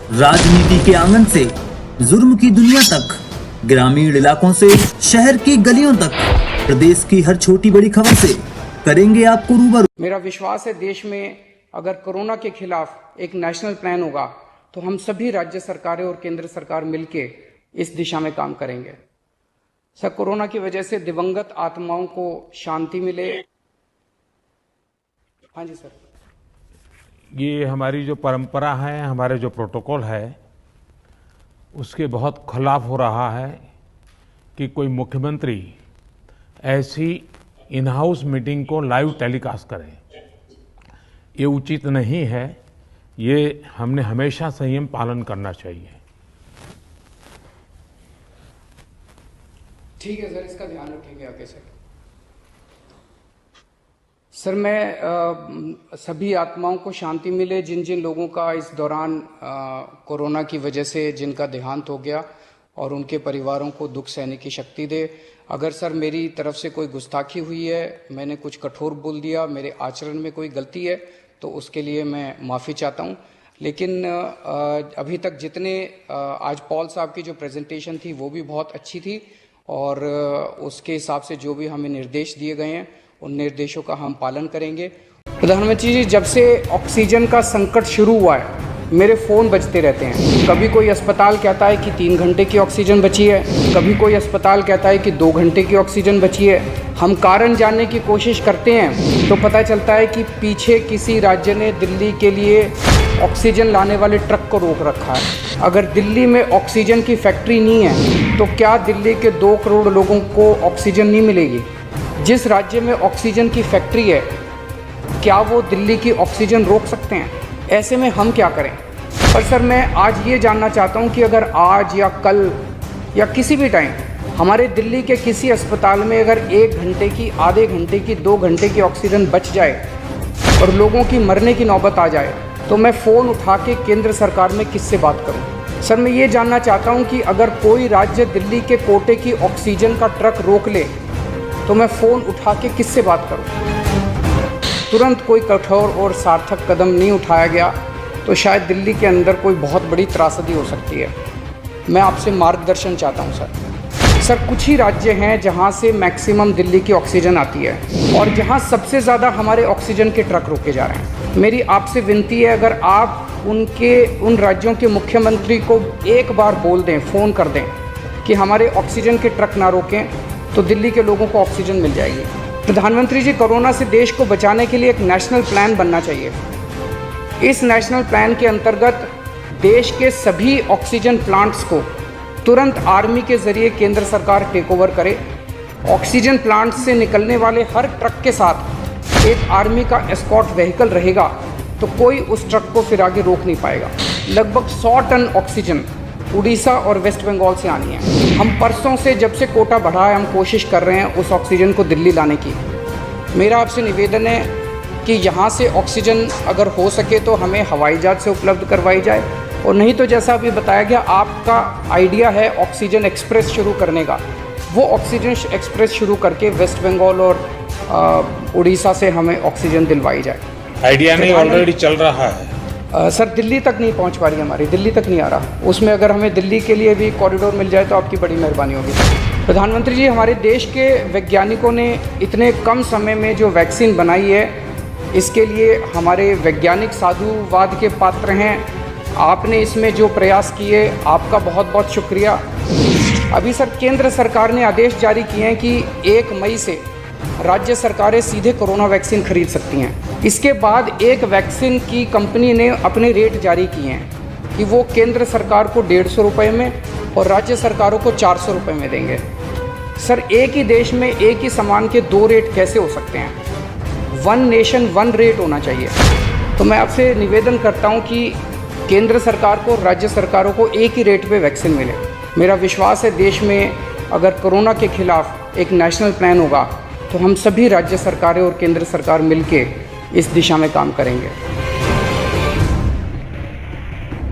राजनीति के आंगन से जुर्म की दुनिया तक, ग्रामीण इलाकों से शहर की गलियों तक, प्रदेश की हर छोटी बड़ी खबर से करेंगे आपको रूबरू। मेरा विश्वास है देश में अगर कोरोना के खिलाफ एक नेशनल प्लान होगा तो हम सभी राज्य सरकारें और केंद्र सरकार मिलके इस दिशा में काम करेंगे। सर, कोरोना की वजह से दिवंगत आत्माओं को शांति मिले। हाँ जी सर। ये हमारी जो परंपरा है, हमारे जो प्रोटोकॉल है, उसके बहुत खिलाफ हो रहा है कि कोई मुख्यमंत्री ऐसी इन हाउस मीटिंग को लाइव टेलीकास्ट करे। ये उचित नहीं है। ये हमने हमेशा संयम पालन करना चाहिए। ठीक है सर, इसका ध्यान रखेंगे आगे से। सर, मैं सभी आत्माओं को शांति मिले जिन जिन लोगों का इस दौरान कोरोना की वजह से जिनका देहांत हो गया, और उनके परिवारों को दुख सहने की शक्ति दे। अगर सर मेरी तरफ से कोई गुस्ताखी हुई है, मैंने कुछ कठोर बोल दिया, मेरे आचरण में कोई गलती है, तो उसके लिए मैं माफ़ी चाहता हूं। लेकिन अभी तक जितने आज पॉल साहब की जो प्रेजेंटेशन थी वो भी बहुत अच्छी थी, और उसके हिसाब से जो भी हमें निर्देश दिए गए हैं उन निर्देशों का हम पालन करेंगे। प्रधानमंत्री जी, जब से ऑक्सीजन का संकट शुरू हुआ है मेरे फ़ोन बजते रहते हैं। कभी कोई अस्पताल कहता है कि 3 घंटे की ऑक्सीजन बची है, कभी कोई अस्पताल कहता है कि 2 घंटे की ऑक्सीजन बची है। हम कारण जानने की कोशिश करते हैं तो पता चलता है कि पीछे किसी राज्य ने दिल्ली के लिए ऑक्सीजन लाने वाले ट्रक को रोक रखा है। अगर दिल्ली में ऑक्सीजन की फैक्ट्री नहीं है तो क्या दिल्ली के 2 करोड़ लोगों को ऑक्सीजन नहीं मिलेगी? जिस राज्य में ऑक्सीजन की फैक्ट्री है, क्या वो दिल्ली की ऑक्सीजन रोक सकते हैं? ऐसे में हम क्या करें? पर सर, मैं आज ये जानना चाहता हूँ कि अगर आज या कल या किसी भी टाइम हमारे दिल्ली के किसी अस्पताल में अगर 1 घंटे की, आधे घंटे की, 2 घंटे की ऑक्सीजन बच जाए और लोगों की मरने की नौबत आ जाए, तो मैं फ़ोन उठा के केंद्र सरकार में किससे बात करूं? सर, मैं ये जानना चाहता हूं कि अगर कोई राज्य दिल्ली के कोटे की ऑक्सीजन का ट्रक रोक ले तो मैं फ़ोन उठा के किससे बात करूं? तुरंत कोई कठोर और सार्थक कदम नहीं उठाया गया तो शायद दिल्ली के अंदर कोई बहुत बड़ी त्रासदी हो सकती है। मैं आपसे मार्गदर्शन चाहता हूं सर, कुछ ही राज्य हैं जहां से मैक्सिमम दिल्ली की ऑक्सीजन आती है और जहां सबसे ज़्यादा हमारे ऑक्सीजन के ट्रक रोके जा रहे हैं। मेरी आपसे विनती है, अगर आप उन राज्यों के मुख्यमंत्री को एक बार बोल दें, फ़ोन कर दें कि हमारे ऑक्सीजन के ट्रक ना रोकें, तो दिल्ली के लोगों को ऑक्सीजन मिल जाएगी। प्रधानमंत्री जी, कोरोना से देश को बचाने के लिए एक नेशनल प्लान बनना चाहिए। इस नेशनल प्लान के अंतर्गत देश के सभी ऑक्सीजन प्लांट्स को तुरंत आर्मी के ज़रिए केंद्र सरकार टेक ओवर करे। ऑक्सीजन प्लांट से निकलने वाले हर ट्रक के साथ एक आर्मी का एस्कॉर्ट व्हीकल रहेगा, तो कोई उस ट्रक को फिर आगे रोक नहीं पाएगा। लगभग 100 टन ऑक्सीजन उड़ीसा और वेस्ट बंगाल से आनी है। हम परसों से, जब से कोटा बढ़ा है, हम कोशिश कर रहे हैं उस ऑक्सीजन को दिल्ली लाने की। मेरा आपसे निवेदन है कि यहाँ से ऑक्सीजन अगर हो सके तो हमें हवाई जहाज से उपलब्ध करवाई जाए, और नहीं तो जैसा अभी बताया गया, आपका आइडिया है ऑक्सीजन एक्सप्रेस शुरू करने का, वो ऑक्सीजन एक्सप्रेस शुरू करके वेस्ट बंगाल और उड़ीसा से हमें ऑक्सीजन दिलवाई जाए। आइडिया नहीं, ऑलरेडी चल रहा है। सर, दिल्ली तक नहीं पहुंच पा रही हमारी, दिल्ली तक नहीं आ रहा। उसमें अगर हमें दिल्ली के लिए भी कॉरिडोर मिल जाए तो आपकी बड़ी मेहरबानी होगी। प्रधानमंत्री जी, हमारे देश के वैज्ञानिकों ने इतने कम समय में जो वैक्सीन बनाई है, इसके लिए हमारे वैज्ञानिक साधुवाद के पात्र हैं। आपने इसमें जो प्रयास किए, आपका बहुत बहुत शुक्रिया। अभी सर, केंद्र सरकार ने आदेश जारी किए हैं कि 1 मई से राज्य सरकारें सीधे कोरोना वैक्सीन खरीद सकती हैं। इसके बाद एक वैक्सीन की कंपनी ने अपने रेट जारी किए हैं कि वो केंद्र सरकार को 150 रुपये में और राज्य सरकारों को 400 रुपये में देंगे। सर, एक ही देश में एक ही सामान के 2 रेट कैसे हो सकते हैं? 1 नेशन 1 रेट होना चाहिए। तो मैं आपसे निवेदन करता हूँ कि केंद्र सरकार को, राज्य सरकारों को एक ही रेट पे वैक्सीन मिले। मेरा विश्वास है देश में अगर कोरोना के खिलाफ एक नेशनल प्लान होगा तो हम सभी राज्य सरकारें और केंद्र सरकार मिलके इस दिशा में काम करेंगे।